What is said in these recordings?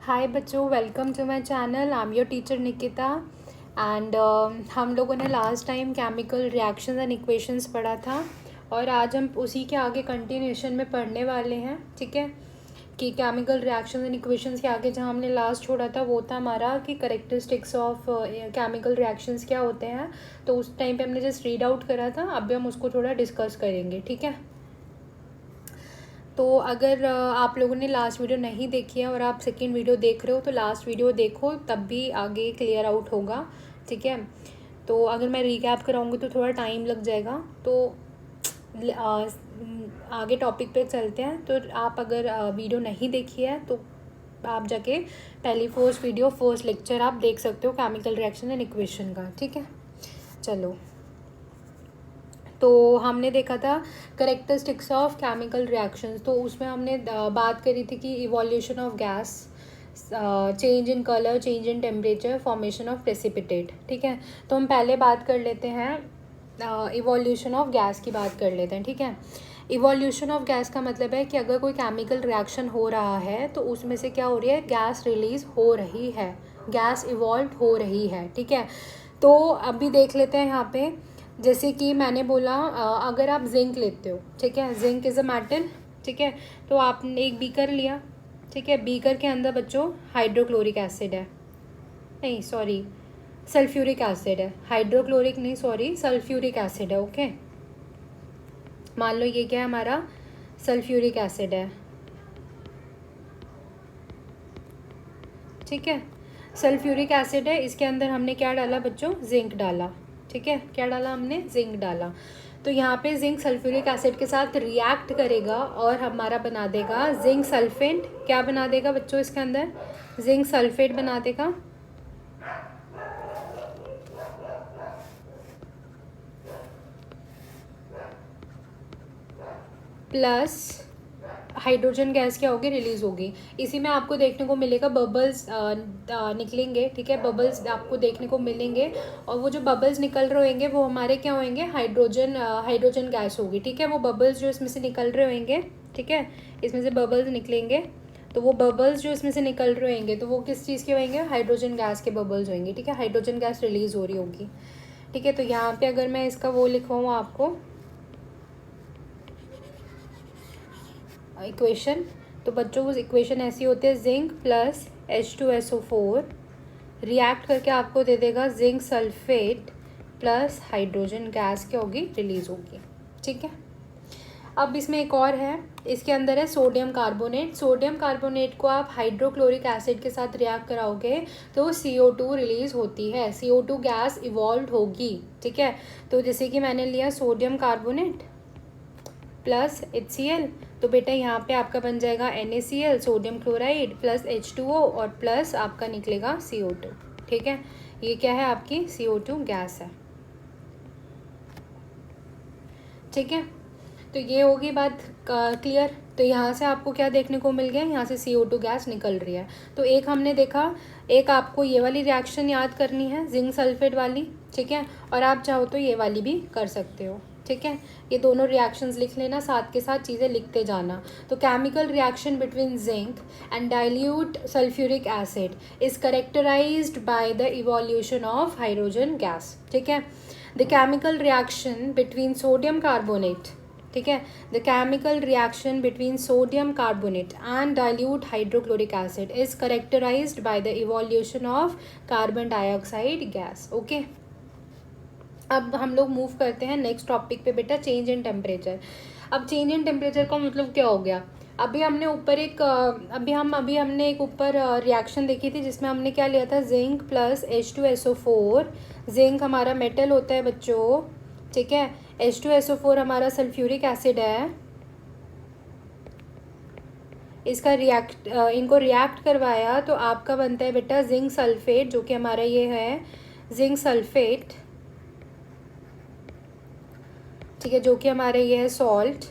हाय बच्चों, welcome to my channel. I am your teacher Nikita and हम लोगों ने last time chemical reactions and equations पढ़ा था और आज हम उसी के आगे कंटिन्यूशन में पढ़ने वाले हैं। ठीक है कि केमिकल रिएक्शंस एंड इक्वेशंस के आगे जहाँ हमने लास्ट छोड़ा था वो था हमारा कि करेक्टरिस्टिक्स ऑफ केमिकल रिएक्शंस क्या होते हैं। तो उस टाइम पे हमने जस्ट रीड आउट करा था, अभी हम उसको थोड़ा डिस्कस करेंगे। ठीक है, तो अगर आप लोगों ने लास्ट वीडियो नहीं देखी है और आप सेकेंड वीडियो देख रहे हो तो लास्ट वीडियो देखो, तब भी आगे क्लियर आउट होगा। ठीक है, तो अगर मैं रिकैप कराऊंगी तो थोड़ा टाइम लग जाएगा, तो आगे टॉपिक पे चलते हैं। तो आप अगर वीडियो नहीं देखी है तो आप जाके पहली फर्स्ट वीडियो फर्स्ट लेक्चर आप देख सकते हो केमिकल रिएक्शन एंड इक्वेशन का। ठीक है, चलो, तो हमने देखा था करेक्टरिस्टिक्स ऑफ केमिकल रिएक्शंस। तो उसमें हमने बात करी थी कि evolution of gas, change in colour, change in temperature, formation of precipitate. ठीक है, तो हम पहले बात कर लेते हैं इवोल्यूशन ऑफ गैस की बात कर लेते हैं। ठीक है, इवोल्यूशन ऑफ गैस का मतलब है कि अगर कोई केमिकल रिएक्शन हो रहा है तो उसमें से क्या हो रही है, गैस रिलीज हो रही है, गैस इवॉल्व हो रही है। ठीक है, तो अभी देख लेते हैं यहाँ पे, जैसे कि मैंने बोला अगर आप जिंक लेते हो, ठीक है, जिंक इज़ अ मेटल। ठीक है, तो आपने एक बीकर लिया। ठीक है, बीकर के अंदर बच्चों हाइड्रोक्लोरिक एसिड है, नहीं सॉरी सल्फ्यूरिक एसिड है, हाइड्रोक्लोरिक नहीं सॉरी सल्फ्यूरिक एसिड है। ओके, मान लो ये क्या है, हमारा सल्फ्यूरिक एसिड है। ठीक है, सल्फ्यूरिक एसिड है, इसके अंदर हमने क्या डाला बच्चों, जिंक डाला। ठीक है, क्या डाला हमने, जिंक डाला। तो यहाँ पे जिंक सल्फ्यूरिक एसिड के साथ रिएक्ट करेगा और हमारा बना देगा जिंक सल्फेट। क्या बना देगा बच्चों, इसके अंदर जिंक सल्फेट बना देगा। प्लस हाइड्रोजन गैस क्या होगी, रिलीज होगी। इसी में आपको देखने को मिलेगा बबल्स निकलेंगे। ठीक है, बबल्स आपको देखने को मिलेंगे और वो जो बबल्स निकल रहे होंगे वो हमारे क्या होंगे, हाइड्रोजन गैस होगी। ठीक है, वो बबल्स जो इसमें से निकल रहे होंगे, ठीक है, इसमें से बबल्स निकलेंगे, तो वो बबल्स जो इसमें से निकल रहे होंगे तो वो किस चीज़ के होंगे, हाइड्रोजन गैस के बबल्स होंगे। ठीक है, हाइड्रोजन गैस रिलीज हो रही होगी। ठीक है, तो यहाँ पे अगर मैं इसका वो लिखवाऊँ आपको इक्वेशन, तो बच्चों उस इक्वेशन ऐसी होती है, जिंक प्लस H2SO4 रिएक्ट करके आपको दे देगा zinc sulphate plus hydrogen gas क्या होगी, रिलीज होगी। ठीक है, अब इसमें एक और है, इसके अंदर है सोडियम कार्बोनेट। सोडियम कार्बोनेट को आप हाइड्रोक्लोरिक एसिड के साथ रिएक्ट कराओगे तो CO2 रिलीज होती है, CO2 गैस इवॉल्व होगी। ठीक है, तो जैसे कि मैंने लिया सोडियम कार्बोनेट प्लस HCl, तो बेटा यहाँ पे आपका बन जाएगा NaCl, sodium chloride plus H2O और प्लस आपका निकलेगा CO2। ठीक है, ये क्या है, आपकी CO2 गैस है। ठीक है, तो ये होगी बात क्लियर। तो यहाँ से आपको क्या देखने को मिल गया, यहाँ से CO2 गैस निकल रही है। तो एक हमने देखा, एक आपको ये वाली रिएक्शन याद करनी है, जिंक सल्फेट वाली। ठीक है, और आप चाहो तो ये वाली भी कर सकते हो। ठीक है, ये दोनों रिएक्शंस लिख लेना, साथ के साथ चीज़ें लिखते जाना। तो chemical reaction between zinc and dilute sulphuric acid is characterised by the evolution of hydrogen gas. ठीक है, the chemical reaction between sodium carbonate, ठीक है, the chemical reaction between sodium carbonate and dilute hydrochloric acid is characterised by the evolution of carbon dioxide gas. Okay, अब हम लोग move करते हैं next topic पे बेटा, चेंज इन टेम्परेचर। अब चेंज इन टेम्परेचर का मतलब क्या हो गया, अभी हमने ऊपर एक अभी हमने एक ऊपर रिएक्शन देखी थी जिसमें हमने क्या लिया था, जिंक प्लस H2SO4। जिंक हमारा मेटल होता है बच्चों। ठीक है, H2SO4 हमारा सल्फ्यूरिक एसिड है। इसका इनको रिएक्ट करवाया तो आपका बनता है बेटा जिंक सल्फेट, जो कि हमारा ये है जिंक सल्फेट। ठीक है, जो कि हमारे ये है सॉल्ट,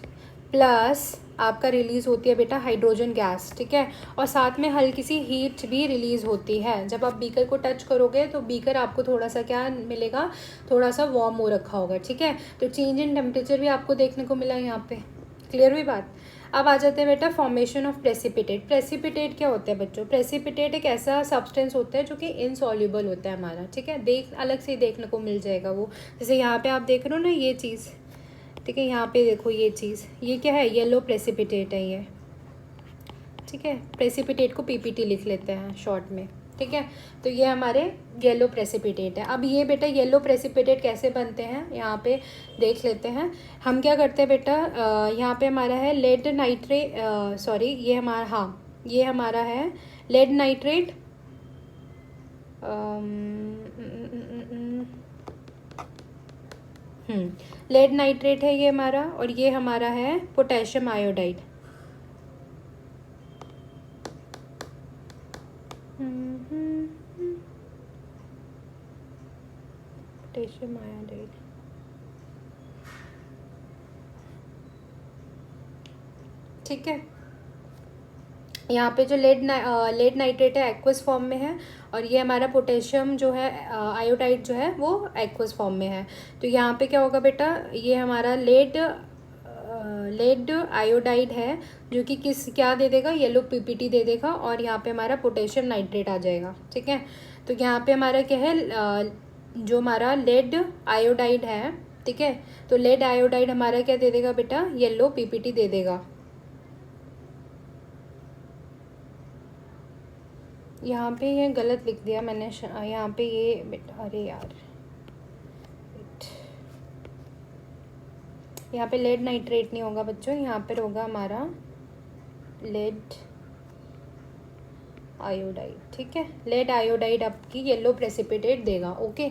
प्लस आपका रिलीज़ होती है बेटा हाइड्रोजन गैस। ठीक है, और साथ में हल्की सी हीट भी रिलीज़ होती है। जब आप बीकर को टच करोगे तो बीकर आपको थोड़ा सा क्या मिलेगा, थोड़ा सा वार्म हो रखा होगा। ठीक है, तो चेंज इन टेम्परेचर भी आपको देखने को मिला यहाँ पे। क्लियर हुई बात। अब आ जाते हैं बेटा फॉर्मेशन ऑफ प्रेसिपिटेट। प्रेसिपिटेट क्या होता है बच्चों? प्रेसिपिटेट एक ऐसा सब्सटेंस होता है जो कि इनसॉल्युबल होता है हमारा, ठीक है, अलग से ही देखने को मिल जाएगा वो। जैसे यहाँ पे आप देख रहे हो ना ये चीज़, ठीक है, यहाँ पे देखो ये चीज़, ये क्या है? येलो प्रेसिपिटेट है ये, ठीक है। प्रेसिपिटेट को पीपीटी लिख लेते हैं शॉर्ट में, ठीक है। तो ये हमारे येलो प्रेसिपिटेट है। अब ये बेटा येलो प्रेसिपिटेट कैसे बनते हैं यहाँ पे देख लेते हैं। हम क्या करते हैं बेटा, यहाँ पे हमारा है लेड नाइट्रेट, सॉरी ये हमारा, हाँ ये हमारा है लेड नाइट्रेट, लेड नाइट्रेट है ये हमारा, और ये हमारा है पोटेशियम आयोडाइड। पोटेशियम आयोडाइड, ठीक है। यहाँ पे जो लेड नाइट्रेट है एक्वस फॉर्म में है, और ये हमारा पोटेशियम जो है आयोडाइड जो है वो एक्वस फॉर्म में है। तो यहाँ पे क्या होगा बेटा, ये हमारा लेड आयोडाइड है जो कि क्या दे देगा? येलो पीपीटी दे देगा, और यहाँ पे हमारा पोटेशियम नाइट्रेट आ जाएगा, ठीक है। तो यहाँ पे हमारा क्या है, जो हमारा लेड आयोडाइड है, ठीक है, तो लेड आयोडाइड हमारा क्या दे देगा बेटा? येलो पीपीटी दे देगा। यहाँ पे ये गलत लिख दिया मैंने, यहाँ पे ये बेटा, अरे यार, यहाँ पे लेड नाइट्रेट नहीं होगा बच्चों, यहाँ पर होगा हमारा लेड आयोडाइड, ठीक है। लेड आयोडाइड आपकी येलो प्रेसिपिटेट देगा, ओके।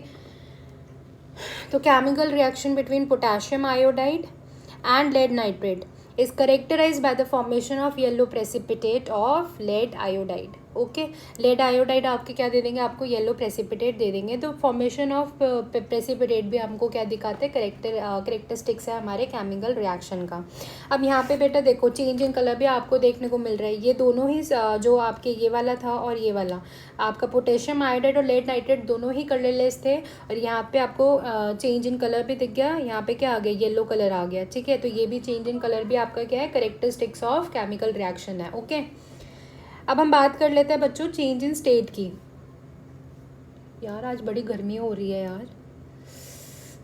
तो chemical reaction between potassium iodide and lead nitrate is characterized by the formation of yellow precipitate of lead iodide, okay. Lead iodide आपके क्या दे देंगे? आपको येलो प्रेसिपिटेट दे देंगे। तो फॉर्मेशन ऑफ प्रेसिपिटेट भी हमको क्या दिखाते हैं? करेक्टरिस्टिक्स है हमारे केमिकल रिएक्शन का। अब यहाँ पे बेटा देखो चेंज इन कलर भी आपको देखने को मिल रहा है। ये दोनों ही जो आपके ये वाला था और ये वाला आपका पोटेशियम आयोडाइड और लेड नाइट्रेट दोनों ही कलरलेस थे, और यहाँ पे आपको चेंज इन कलर भी दिख गया। यहाँ पे क्या आ गया? येलो कलर आ गया, ठीक है। तो ये भी चेंज इन कलर भी आपका क्या है? करेक्टरिस्टिक्स ऑफ केमिकल रिएक्शन है, ओके। अब हम बात कर लेते हैं बच्चों चेंज इन स्टेट की। यार आज बड़ी गर्मी हो रही है यार,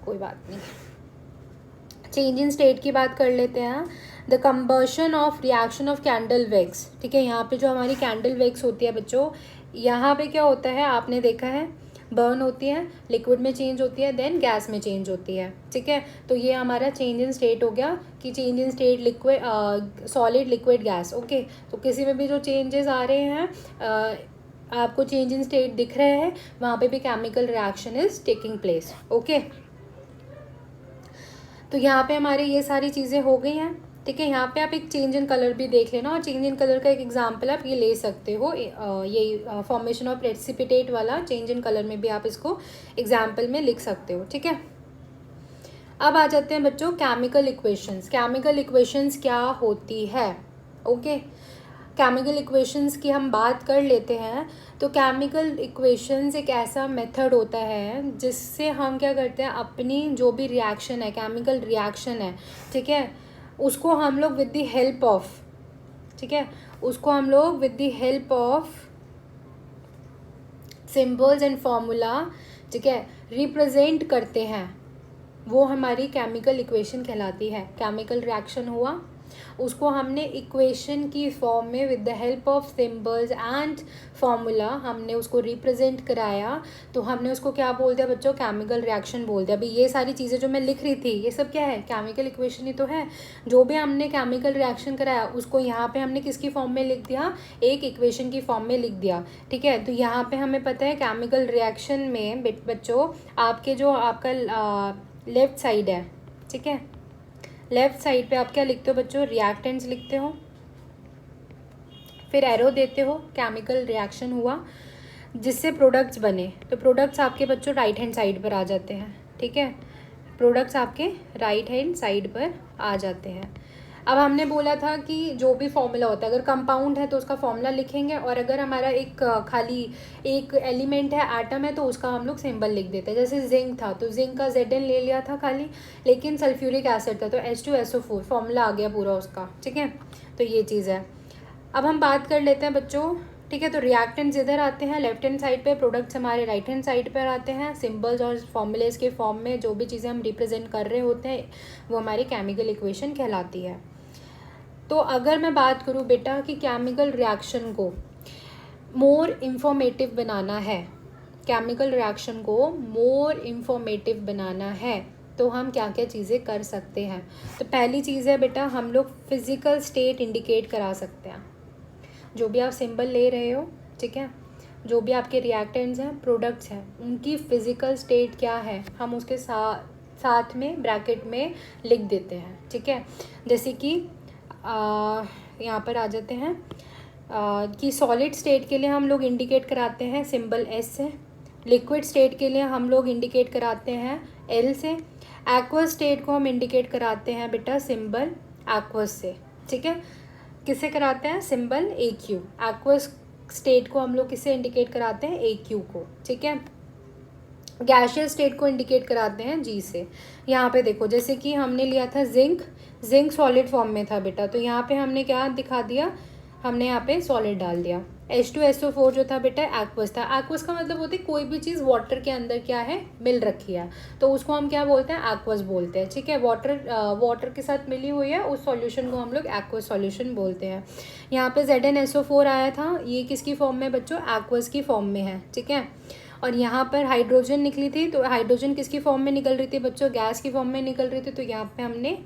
कोई बात नहीं। चेंज इन स्टेट की बात कर लेते हैं। The combustion of reaction of candle wax, ठीक है। यहाँ पे जो हमारी कैंडल वैक्स होती है बच्चों, यहाँ पे क्या होता है आपने देखा है, बर्न होती है, लिक्विड में चेंज होती है, देन गैस में चेंज होती है, ठीक है। तो ये हमारा चेंज इन स्टेट हो गया कि change in state liquid solid liquid gas, okay. तो किसी में भी जो चेंजेस आ रहे हैं आपको चेंज इन स्टेट दिख रहे हैं, वहाँ पे भी chemical reaction is taking place, okay. तो यहाँ पे हमारे ये सारी चीज़ें हो गई हैं, ठीक है। यहाँ पे आप एक चेंज इन कलर भी देख लेना, और चेंज इन कलर का एक एग्जांपल आप ये ले सकते हो, ये फॉर्मेशन ऑफ प्रेसिपिटेट वाला चेंज इन कलर में भी आप इसको एग्जांपल में लिख सकते हो, ठीक है। अब आ जाते हैं बच्चों केमिकल इक्वेशंस। केमिकल इक्वेशंस क्या होती है, ओके। केमिकल इक्वेशंस की हम बात कर लेते हैं। तो केमिकल इक्वेशंस एक ऐसा मेथड होता है जिससे हम क्या करते हैं, अपनी जो भी रिएक्शन है, केमिकल रिएक्शन है, ठीक है, उसको हम लोग विद द हेल्प ऑफ, ठीक है, उसको हम लोग with the help of symbols and formula, ठीक है, रिप्रेजेंट करते हैं। वो हमारी केमिकल इक्वेशन कहलाती है। केमिकल रिएक्शन हुआ, उसको हमने इक्वेशन की फॉर्म में with the help of symbols and formula हमने उसको रिप्रेजेंट कराया, तो हमने उसको क्या बोल दिया बच्चों? केमिकल रिएक्शन बोल दिया। अभी ये सारी चीज़ें जो मैं लिख रही थी ये सब क्या है? केमिकल इक्वेशन ही तो है। जो भी हमने केमिकल रिएक्शन कराया उसको यहाँ पे हमने किसकी फॉर्म में लिख दिया? एक इक्वेशन की फॉर्म में लिख दिया, ठीक है। तो यहाँ पे हमें पता है केमिकल रिएक्शन में बच्चों आपके जो आपका लेफ्ट साइड है, ठीक है, लेफ्ट साइड पे आप क्या लिखते हो बच्चों? रिएक्टेंट्स लिखते हो, फिर एरो देते हो, केमिकल रिएक्शन हुआ जिससे प्रोडक्ट्स बने, तो प्रोडक्ट्स आपके बच्चों राइट हैंड साइड पर आ जाते हैं, ठीक है। प्रोडक्ट्स आपके राइट हैंड साइड पर आ जाते हैं। अब हमने बोला था कि जो भी फॉर्मूला होता है, अगर कंपाउंड है तो उसका फॉर्मूला लिखेंगे, और अगर हमारा एक खाली एक एलिमेंट है, एटम है, तो उसका हम लोग सिंबल लिख देते हैं। जैसे जिंक था तो जिंक का Zn ले लिया था खाली, लेकिन सल्फ्यूरिक एसिड था तो H2SO4 फॉर्मूला आ गया पूरा उसका, ठीक है। तो ये चीज़ है। अब हम बात कर लेते हैं बच्चों, ठीक है। तो रिएक्टेंट्स इधर आते हैं लेफ्ट हैंड साइड पे, प्रोडक्ट्स हमारे राइट हैंड साइड पर आते हैं। सिंबल्स और फॉर्मूलेस के फॉर्म में जो भी चीज़ें हम रिप्रेजेंट कर रहे होते हैं वो हमारी केमिकल इक्वेशन कहलाती है। तो अगर मैं बात करूँ बेटा कि केमिकल रिएक्शन को मोर इन्फॉर्मेटिव बनाना है, केमिकल रिएक्शन को मोर इन्फॉर्मेटिव बनाना है, तो हम क्या क्या चीज़ें कर सकते हैं। तो पहली चीज़ है बेटा, हम लोग फिज़िकल स्टेट इंडिकेट करा सकते हैं। जो भी आप सिंबल ले रहे हो, ठीक है, जो भी आपके रिएक्टेंट्स हैं, प्रोडक्ट्स हैं, उनकी फ़िज़िकल स्टेट क्या है हम उसके साथ में ब्रैकेट में लिख देते हैं, ठीक है। जैसे कि यहाँ पर आ जाते हैं कि सॉलिड स्टेट के लिए हम लोग इंडिकेट कराते हैं सिंबल S से, लिक्विड स्टेट के लिए हम लोग इंडिकेट कराते हैं L से, एक्वस स्टेट को हम इंडिकेट कराते हैं बेटा सिंबल एक्वस से, ठीक है। किससे कराते हैं? Symbol AQ। एक्वस स्टेट को हम लोग किससे इंडिकेट कराते हैं? AQ को, ठीक है। गैशियस स्टेट को इंडिकेट कराते हैं G से। यहाँ पे देखो, जैसे कि हमने लिया था जिंक सॉलिड फॉर्म में था बेटा, तो यहाँ पे हमने क्या दिखा दिया, हमने यहाँ पे सॉलिड डाल दिया। H2SO4 जो था बेटा एक्वस था। एक्वस का मतलब होता है कोई भी चीज़ वाटर के अंदर क्या है, मिल रखी है, तो उसको हम क्या बोलते हैं? एक्वस बोलते हैं, ठीक है। वाटर के साथ मिली हुई है उस सॉल्यूशन को हम लोग एक्वस सॉल्यूशन बोलते हैं। यहाँ पे ZnSO4 आया था, ये किसकी फॉर्म में बच्चों? एक्वस की फॉर्म में है, ठीक है। और यहाँ पर हाइड्रोजन निकली थी, तो हाइड्रोजन किसकी फॉर्म में निकल रही थी बच्चों? गैस की फॉर्म में निकल रही थी, तो यहाँ पे हमने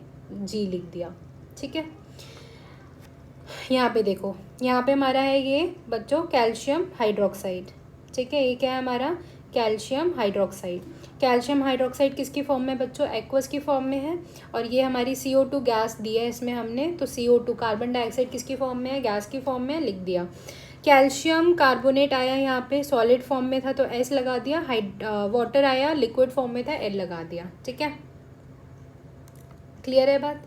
G लिख दिया, ठीक है। यहाँ पे देखो, यहाँ पे हमारा है ये बच्चों कैल्शियम हाइड्रोक्साइड, ठीक है। ये क्या है हमारा? Calcium hydroxide. कैल्शियम हाइड्रोक्साइड किसकी फॉर्म में बच्चों? एक्वस की फॉर्म में है। और ये हमारी CO2 गैस दी है इसमें हमने, तो CO2 कार्बन डाइऑक्साइड किसकी फॉर्म में है? गैस की फॉर्म में, लिख दिया। कैल्शियम कार्बोनेट आया यहाँ पे सॉलिड फॉर्म में था तो S लगा दिया, वाटर आया लिक्विड फॉर्म में था, L लगा दिया, ठीक है। क्लियर है बात?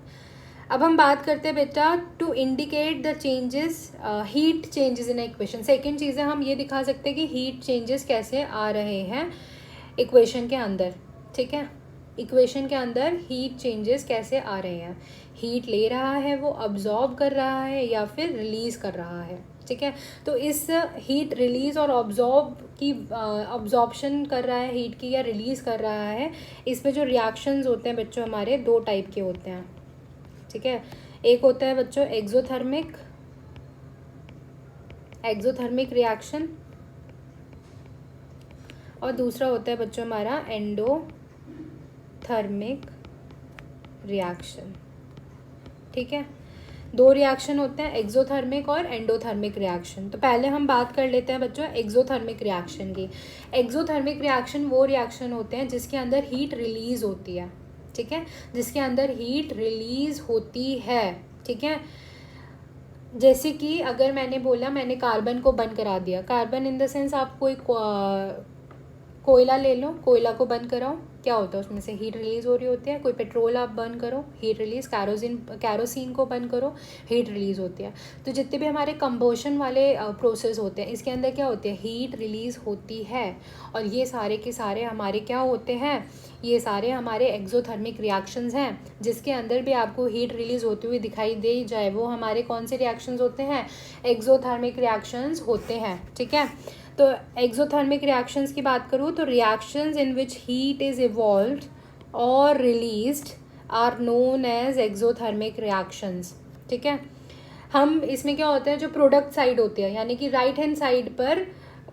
अब हम बात करते हैं बेटा to indicate the changes, heat changes in equation. Second चीज़ है, हम ये दिखा सकते हैं कि हीट चेंजेस कैसे आ रहे हैं इक्वेशन के अंदर, ठीक है। इक्वेशन के अंदर हीट चेंजेस कैसे आ रहे हैं, हीट ले रहा है वो, अब्जॉर्ब कर रहा है या फिर रिलीज़ कर रहा है, ठीक है। तो इस हीट रिलीज़ और अब्जॉर्प्शन कर रहा है हीट की या रिलीज़ कर रहा है, इसमें जो रिएक्शंस होते हैं बच्चों हमारे दो टाइप के होते हैं, ठीक है। एक होता है बच्चों एक्सोथर्मिक रिएक्शन, और दूसरा होता है बच्चों हमारा एंडोथर्मिक रिएक्शन, ठीक है। दो रिएक्शन होते हैं, एक्सोथर्मिक और एंडोथर्मिक रिएक्शन। तो पहले हम बात कर लेते हैं बच्चों एक्सोथर्मिक रिएक्शन की। एक्सोथर्मिक रिएक्शन वो रिएक्शन होते हैं जिसके अंदर हीट रिलीज़ होती है, ठीक है, जिसके अंदर हीट रिलीज़ होती है, ठीक है। जैसे कि अगर मैंने बोला मैंने कार्बन को बंद करा दिया, कार्बन इन द सेंस आप कोई कोयला ले लो, कोयला को बंद कराओ, क्या होता है उसमें से हीट रिलीज़ हो रही होती है। कोई पेट्रोल आप बर्न करो, हीट रिलीज़, कैरोसिन को बर्न करो, हीट रिलीज़ होती है। तो जितने भी हमारे कंबोशन वाले प्रोसेस होते हैं इसके अंदर क्या होते हैं, हीट रिलीज़ होती है। और ये सारे के सारे हमारे क्या होते हैं, ये सारे हमारे एक्सोथर्मिक रिएक्शंस हैं, जिसके अंदर भी आपको हीट रिलीज़ होती हुई दिखाई दे जाए वो हमारे कौन से रिएक्शंस होते हैं, एक्सोथर्मिक रिएक्शंस होते हैं, ठीक है। तो एक्सोथर्मिक रिएक्शंस की बात करूँ तो reactions in which heat is evolved और released are known as exothermic reactions, ठीक है। हम इसमें क्या होता है, जो प्रोडक्ट साइड होती है यानी कि राइट हैंड साइड पर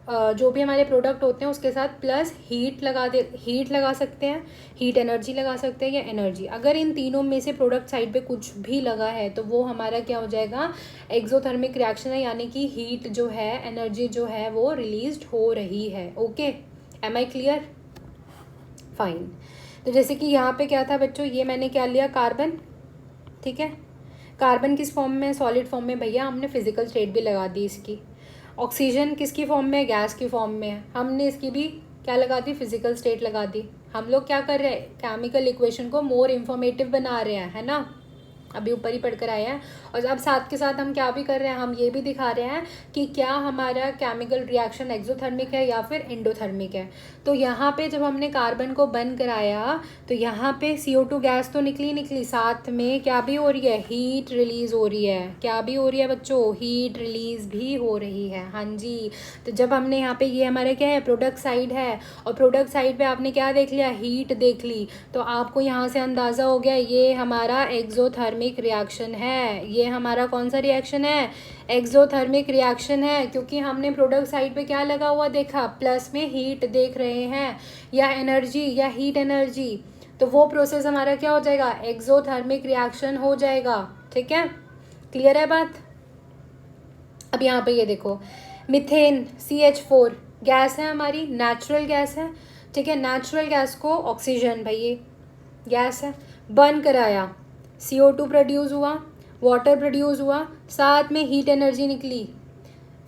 जो भी हमारे प्रोडक्ट होते हैं उसके साथ प्लस हीट लगा सकते हैं, हीट एनर्जी लगा सकते हैं या एनर्जी। अगर इन तीनों में से प्रोडक्ट साइड पे कुछ भी लगा है तो वो हमारा क्या हो जाएगा, एक्सोथर्मिक रिएक्शन है, यानी कि हीट जो है, एनर्जी जो है वो रिलीज्ड हो रही है। Okay, am I clear? Fine. तो जैसे कि यहाँ पे क्या था बच्चों, ये मैंने क्या लिया, कार्बन, ठीक है। कार्बन किस फॉर्म में? सॉलिड फॉर्म में। भैया हमने फिजिकल स्टेट भी लगा दी इसकी। ऑक्सीजन किसकी फॉर्म में है? गैस की फॉर्म में है, हमने इसकी भी क्या लगा दी, फिजिकल स्टेट लगा दी। हम लोग क्या कर रहे हैं, केमिकल इक्वेशन को मोर इन्फॉर्मेटिव बना रहे हैं, है ना। अभी ऊपर ही पढ़कर आए हैं। और अब साथ के साथ हम क्या भी कर रहे हैं, हम ये भी दिखा रहे हैं कि क्या हमारा केमिकल रिएक्शन एक्सोथर्मिक है या फिर एंडोथर्मिक है। तो यहाँ पे जब हमने कार्बन को बंद कराया तो यहाँ पे CO2 गैस तो निकली, साथ में क्या भी हो रही है, हीट रिलीज़ हो रही है। क्या भी हो रही है बच्चों, हीट रिलीज़ भी हो रही है। हाँ जी, तो जब हमने यहाँ पे ये हमारा क्या है, प्रोडक्ट साइड है, और प्रोडक्ट साइड पे आपने क्या देख लिया, हीट देख ली, तो आपको यहाँ से अंदाज़ा हो गया ये हमारा एक्सोथर्मिक रिएक्शन है। ये हमारा कौन सा रिएक्शन है, एक्सोथर्मिक रिएक्शन है, क्योंकि हमने प्रोडक्ट साइड पे क्या लगा हुआ देखा, प्लस में हीट देख रहे हैं या एनर्जी या हीट एनर्जी, तो वो प्रोसेस हमारा क्या हो जाएगा, एक्सोथर्मिक रिएक्शन हो जाएगा। ठीक है, क्लियर है बात। अब यहाँ पे ये देखो, मीथेन CH4 गैस है हमारी, नेचुरल गैस है। ठीक है, नेचुरल गैस को ऑक्सीजन, भाई ये गैस है, बर्न कराया, CO2 प्रोड्यूस हुआ, वाटर प्रोड्यूस हुआ, साथ में हीट एनर्जी निकली।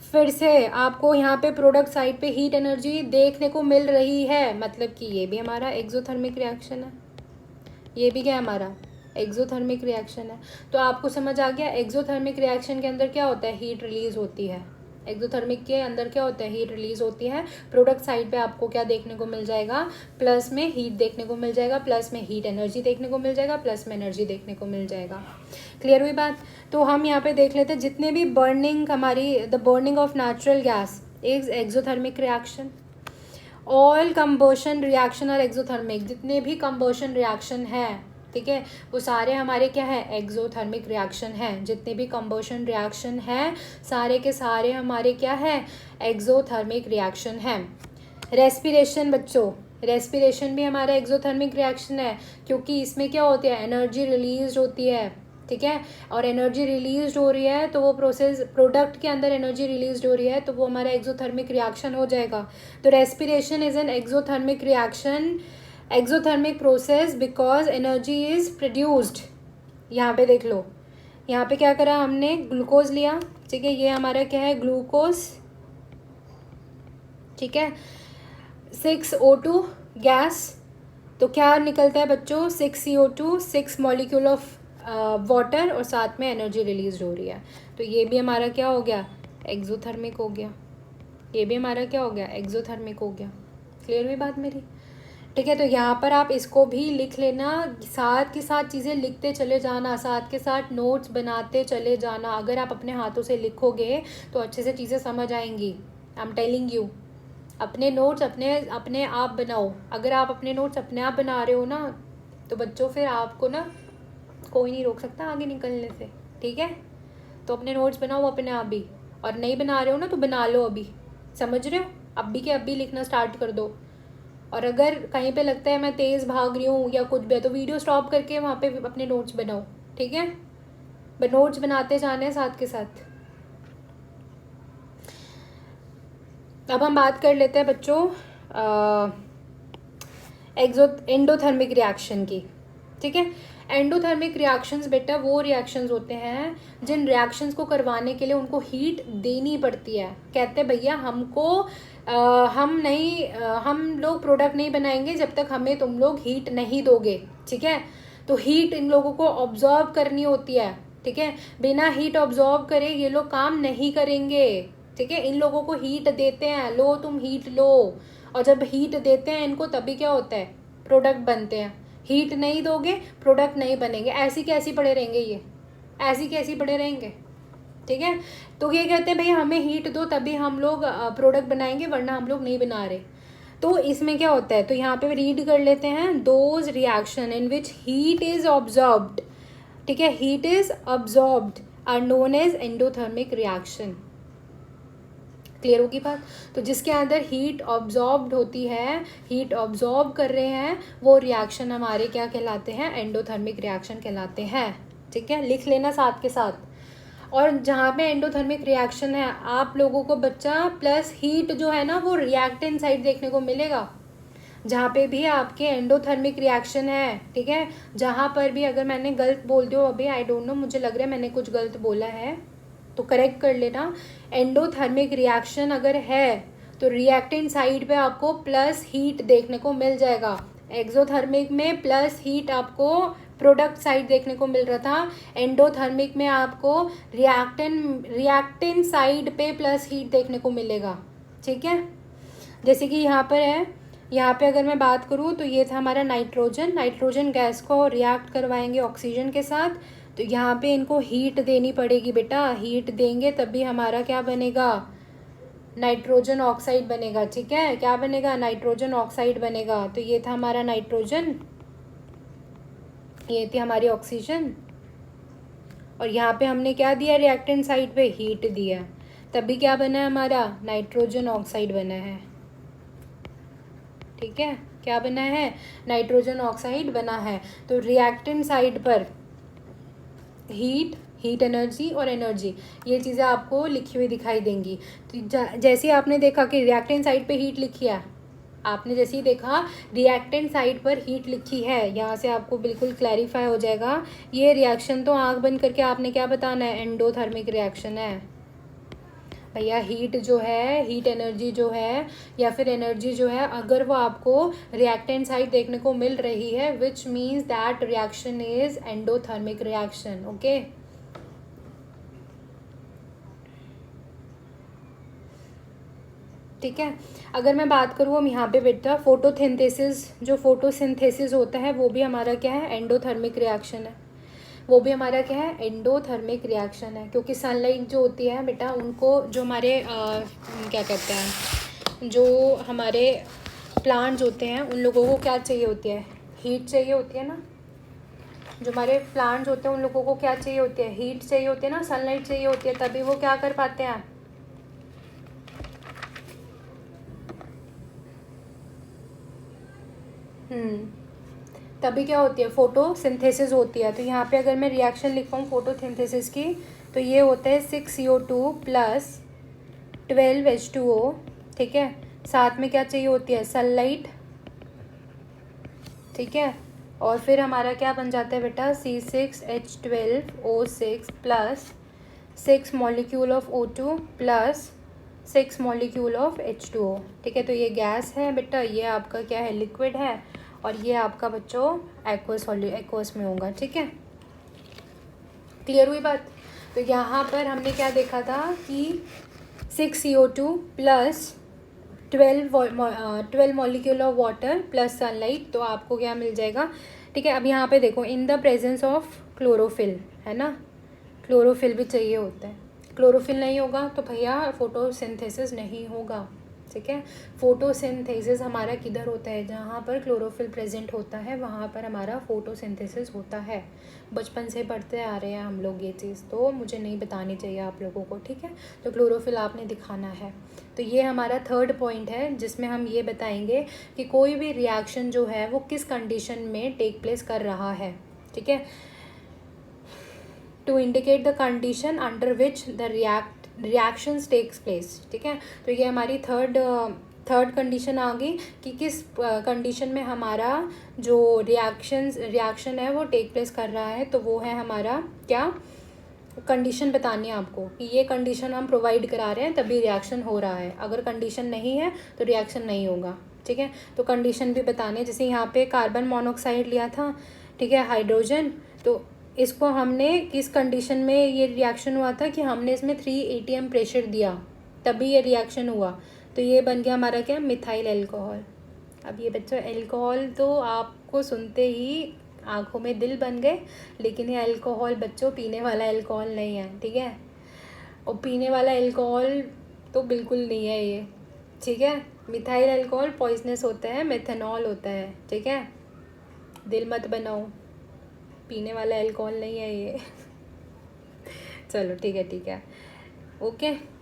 फिर से आपको यहाँ पे प्रोडक्ट साइड पे हीट एनर्जी देखने को मिल रही है, मतलब कि ये भी हमारा एक्सोथर्मिक रिएक्शन है। ये भी क्या है हमारा, एक्सोथर्मिक रिएक्शन है। तो आपको समझ आ गया, एक्सोथर्मिक रिएक्शन के अंदर क्या होता है, हीट रिलीज़ होती है। एक्सोथर्मिक के अंदर क्या होता है, हीट रिलीज़ होती है। प्रोडक्ट साइड पे आपको क्या देखने को मिल जाएगा, प्लस में हीट देखने को मिल जाएगा, प्लस में हीट एनर्जी देखने को मिल जाएगा, प्लस में एनर्जी देखने को मिल जाएगा। क्लियर हुई बात। तो हम यहाँ पे देख लेते हैं, जितने भी बर्निंग हमारी, the burning of natural gas is exothermic reaction. All combustion reaction और एक्सोथर्मिक, जितने भी कंबशन रिएक्शन है, ठीक है, वो सारे हमारे क्या है, एक्सोथर्मिक रिएक्शन है। जितने भी कंबशन रिएक्शन है सारे के सारे हमारे क्या है, एक्सोथर्मिक रिएक्शन है। रेस्पिरेशन बच्चों, रेस्पिरेशन भी हमारा एक्सोथर्मिक रिएक्शन है, क्योंकि इसमें क्या होती है, एनर्जी रिलीज होती है। ठीक है, और एनर्जी रिलीज हो रही है तो वो प्रोसेस, प्रोडक्ट के अंदर एनर्जी रिलीज हो रही है तो वो हमारा एक्सोथर्मिक रिएक्शन हो जाएगा। तो respiration is an exothermic reaction, exothermic process, because energy is produced. यहाँ पे देख लो, यहाँ पे क्या करा हमने, ग्लूकोज लिया। ठीक है, ये हमारा क्या है, ग्लूकोज। ठीक है, 6O2 गैस, तो क्या निकलता है बच्चों, 6CO2, 6 मॉलिक्यूल ऑफ वाटर, और साथ में एनर्जी रिलीज हो रही है। तो ये भी हमारा क्या हो गया, एक्सोथर्मिक हो गया। ये भी हमारा क्या हो गया, एक्सोथर्मिक हो गया। क्लियर हुई बात मेरी। ठीक है, तो यहाँ पर आप इसको भी लिख लेना, साथ के साथ चीज़ें लिखते चले जाना, साथ के साथ नोट्स बनाते चले जाना। अगर आप अपने हाथों से लिखोगे तो अच्छे से चीज़ें समझ आएंगी। आई एम टेलिंग यू, अपने नोट्स अपने आप बनाओ। अगर आप अपने नोट्स अपने आप बना रहे हो ना, तो बच्चों फिर आपको ना कोई नहीं रोक सकता आगे निकलने से। ठीक है, तो अपने नोट्स बनाओ अपने आप भी, और नहीं बना रहे हो ना तो बना लो अभी, समझ रहे हो, अभी के अभी लिखना स्टार्ट कर दो। और अगर कहीं पे लगता है मैं तेज़ भाग रही हूँ या कुछ भी, तो वीडियो स्टॉप करके वहाँ पे अपने नोट्स बनाओ। ठीक है, नोट्स बनाते जाने हैं साथ के साथ। अब हम बात कर लेते हैं बच्चों एंडोथर्मिक रिएक्शन की। ठीक है, एंडोथर्मिक रिएक्शंस बेटा वो रिएक्शंस होते हैं जिन रिएक्शंस को करवाने के लिए उनको हीट देनी पड़ती है। कहते हैं भैया हमको हम लोग प्रोडक्ट नहीं बनाएंगे जब तक हमें तुम लोग हीट नहीं दोगे। ठीक है, तो हीट इन लोगों को ऑब्जॉर्व करनी होती है। ठीक है, बिना हीट ऑब्जॉर्व करे ये लोग काम नहीं करेंगे। ठीक है, इन लोगों को हीट देते हैं, लो तुम हीट लो, और जब हीट देते हैं इनको तभी क्या होता है, प्रोडक्ट बनते हैं। हीट नहीं दोगे प्रोडक्ट नहीं बनेंगे। ऐसी कैसी पड़े रहेंगे ये, ऐसी कैसी पड़े रहेंगे। ठीक है, तो ये कहते हैं भाई हमें हीट दो तभी हम लोग प्रोडक्ट बनाएंगे, वरना हम लोग नहीं बना रहे। तो इसमें क्या होता है, तो यहाँ पे रीड कर लेते हैं, those reaction in which heat is absorbed. ठीक है, heat is absorbed are known as endothermic reaction. Clear होगी बात। तो जिसके अंदर हीट ऑब्जॉर्ब्ड होती है, हीट ऑब्जॉर्ब कर रहे हैं, वो रिएक्शन हमारे क्या कहलाते हैं, एंडोथर्मिक रिएक्शन कहलाते हैं। ठीक है, लिख लेना साथ के साथ। और जहाँ पे एंडोथर्मिक रिएक्शन है आप लोगों को बच्चा प्लस हीट जो है ना वो रिएक्टेंट साइड देखने को मिलेगा। जहाँ पे भी आपके एंडोथर्मिक रिएक्शन है, ठीक है, जहाँ पर भी अगर मैंने गलत बोल दिया अभी, आई डोंट नो, मुझे लग रहा है मैंने कुछ गलत बोला है तो करेक्ट कर लेना। एंडोथर्मिक रिएक्शन अगर है तो रिएक्टेंट साइड पे आपको प्लस हीट देखने को मिल जाएगा। एक्सोथर्मिक में प्लस हीट आपको प्रोडक्ट साइड देखने को मिल रहा था। एंडोथर्मिक में आपको रिएक्टेंट साइड पे प्लस हीट देखने को मिलेगा, ठीक है। जैसे कि यहाँ पर है, यहाँ पे अगर मैं बात करूँ तो ये था हमारा नाइट्रोजन गैस को रिएक्ट करवाएंगे ऑक्सीजन के साथ, तो यहाँ पे इनको हीट देनी पड़ेगी बेटा, हीट देंगे तभी हमारा क्या बनेगा, नाइट्रोजन ऑक्साइड बनेगा, ठीक है। क्या बनेगा, नाइट्रोजन ऑक्साइड बनेगा। तो ये था हमारा नाइट्रोजन, ये थी हमारी ऑक्सीजन, और यहाँ पे हमने क्या दिया, रिएक्टेंट साइड पे हीट दिया, तभी क्या बना है हमारा, नाइट्रोजन ऑक्साइड बना है, ठीक है। क्या बना है, नाइट्रोजन ऑक्साइड बना है। तो रिएक्टेंट साइड पर हीट एनर्जी और एनर्जी, ये चीज़ें आपको लिखी हुई दिखाई देंगी। तो जैसे आपने देखा कि रिएक्टेंट साइड पे हीट लिखी है, आपने जैसे ही देखा रिएक्टेंट साइड पर हीट लिखी है, यहाँ से आपको बिल्कुल क्लैरिफाई हो जाएगा। ये रिएक्शन तो आंख बंद करके आपने क्या बताना है, एंडोथर्मिक रिएक्शन है भैया। हीट जो है, हीट एनर्जी जो है या फिर एनर्जी जो है, अगर वो आपको रिएक्टेंट साइड देखने को मिल रही है, which means that reaction is endothermic reaction, okay. ठीक है। अगर मैं बात करूँ हम यहाँ पे बेटा फोटोसिंथेसिस, जो फोटोसिंथेसिस होता है वो भी हमारा क्या है, एंडोथर्मिक रिएक्शन है, वो भी हमारा क्या है, एंडोथर्मिक रिएक्शन है। क्योंकि सनलाइट जो होती है बेटा, उनको जो हमारे क्या कहते हैं, जो हमारे प्लांट्स होते हैं उन लोगों को क्या चाहिए होती है, हीट चाहिए होती है ना। जो हमारे प्लांट्स होते हैं उन लोगों को क्या चाहिए होती है, हीट चाहिए होती है ना, सनलाइट चाहिए होती है, तभी वो क्या कर पाते हैं, तभी क्या होती है, फोटोसिंथेसिस होती है। तो यहाँ पे अगर मैं रिएक्शन लिख पाऊँ फोटोसिंथेसिस की, तो ये होता है 6CO2 प्लस 12H2O, ठीक है। साथ में क्या चाहिए होती है, सनलाइट, ठीक है। और फिर हमारा क्या बन जाता है बेटा, C6H12O6 plus 6 molecule of O2 plus 6 molecule of H2O, ठीक है। तो ये गैस है बेटा, ये आपका क्या है, लिक्विड है, और ये आपका बच्चों एक्वस में होगा, ठीक है। क्लियर हुई बात। तो यहाँ पर हमने क्या देखा था कि 6CO2 plus 12 molecule of water plus sunlight, तो आपको क्या मिल जाएगा, ठीक है। अब यहाँ पे देखो, in the presence of chlorophyll, है ना, क्लोरोफिल भी चाहिए होता है, क्लोरोफिल नहीं होगा तो भैया फोटोसिंथेसिस नहीं होगा, ठीक है। फोटोसिंथेसिस हमारा किधर होता है, जहाँ पर क्लोरोफिल प्रेजेंट होता है वहाँ पर हमारा फोटोसिंथेसिस होता है। बचपन से पढ़ते आ रहे हैं हम लोग ये चीज़, तो मुझे नहीं बतानी चाहिए आप लोगों को, ठीक है। तो क्लोरोफिल आपने दिखाना है। तो ये हमारा थर्ड पॉइंट है, जिसमें हम ये बताएंगे कि कोई भी रिएक्शन जो है वो किस कंडीशन में टेक प्लेस कर रहा है, ठीक है। To indicate the condition under which the reactions takes place, ठीक है। तो ये हमारी थर्ड कंडीशन आ गई कि किस कंडीशन में हमारा जो रिएक्शन है वो टेक प्लेस कर रहा है। तो वो है हमारा क्या, कंडीशन बतानी है आपको कि ये कंडीशन हम प्रोवाइड करा रहे हैं तभी रिएक्शन हो रहा है, अगर कंडीशन नहीं है तो रिएक्शन नहीं होगा, ठीक है। तो कंडीशन भी बताने, जैसे यहाँ पे कार्बन मोनोऑक्साइड लिया था, ठीक है, हाइड्रोजन, तो इसको हमने किस कंडीशन में ये रिएक्शन हुआ था कि हमने इसमें 3 atm प्रेशर दिया तभी ये रिएक्शन हुआ, तो ये बन गया हमारा क्या, मिथाइल एल्कोहल। अब ये बच्चों एल्कोहल तो आपको सुनते ही आँखों में दिल बन गए, लेकिन ये अल्कोहल बच्चों पीने वाला अल्कोहल नहीं है, ठीक है। और पीने वाला अल्कोहल तो बिल्कुल नहीं है ये, ठीक है। मिथाइल अल्कोहल पॉइजनस होता है, मेथनॉल होता है, ठीक है। दिल मत बनाओ, पीने वाला अल्कोहल नहीं है ये चलो ठीक है ओके।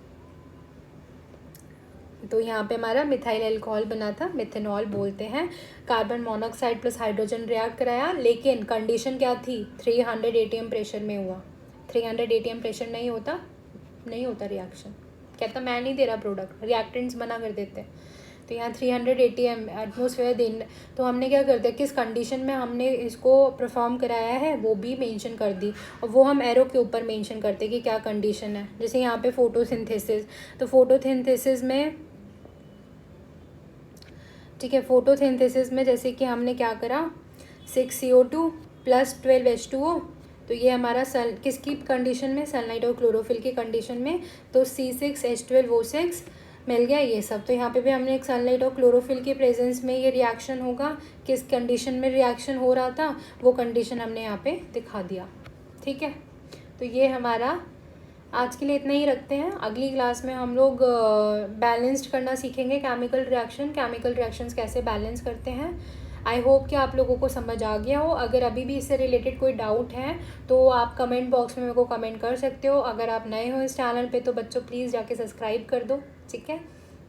तो यहाँ पे हमारा मिथाइल अल्कोहल बना था, मेथनॉल बोलते हैं। Carbon monoxide plus hydrogen react कराया, लेकिन कंडीशन क्या थी, 300 atm प्रेशर में हुआ। 300 atm प्रेशर नहीं होता रिएक्शन, कहता मैं नहीं दे रहा प्रोडक्ट, रिएक्टेंट्स मना कर देते हैं। तो यहाँ 300 atm एटमोसफेयर दिन, तो हमने क्या करते हैं, किस कंडीशन में हमने इसको परफॉर्म कराया है वो भी मेंशन कर दी, और वो हम एरो के ऊपर मेंशन करते हैं कि क्या कंडीशन है। जैसे यहाँ पे फोटोसिंथेसिस, तो फोटोसिंथेसिस में, ठीक है, फोटोसिंथेसिस में जैसे कि हमने क्या करा, 6CO2 +12H2O। तो ये हमारा किसकी कंडीशन में, सनलाइट और क्लोरोफिल की कंडीशन में, तो C6H12O6 मिल गया ये सब। तो यहाँ पे भी हमने एक सनलाइट और क्लोरोफिल की प्रेजेंस में ये रिएक्शन होगा, किस कंडीशन में रिएक्शन हो रहा था वो कंडीशन हमने यहाँ पे दिखा दिया। ठीक है, तो ये हमारा आज के लिए इतना ही रखते हैं। अगली क्लास में हम लोग बैलेंस्ड करना सीखेंगे, केमिकल रिएक्शंस कैसे बैलेंस करते हैं। आई होप कि आप लोगों को समझ आ गया हो। अगर अभी भी इससे रिलेटेड कोई डाउट है तो आप कमेंट बॉक्स में मेरे को कमेंट कर सकते हो। अगर आप नए हो इस चैनल पे तो बच्चों प्लीज़ जाके सब्सक्राइब कर दो, ठीक है।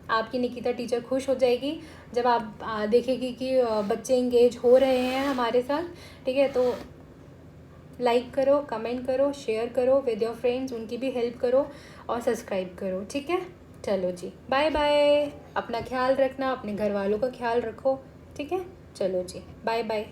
आपकी निकिता टीचर खुश हो जाएगी जब आप देखेगी कि बच्चे इंगेज हो रहे हैं हमारे साथ, ठीक है। तो लाइक करो, कमेंट करो, शेयर करो विद योर फ्रेंड्स, उनकी भी हेल्प करो और सब्सक्राइब करो, ठीक है। चलो जी, बाय बाय। अपना ख्याल रखना, अपने घर वालों का ख्याल रखो, ठीक है। चलो जी, बाय बाय।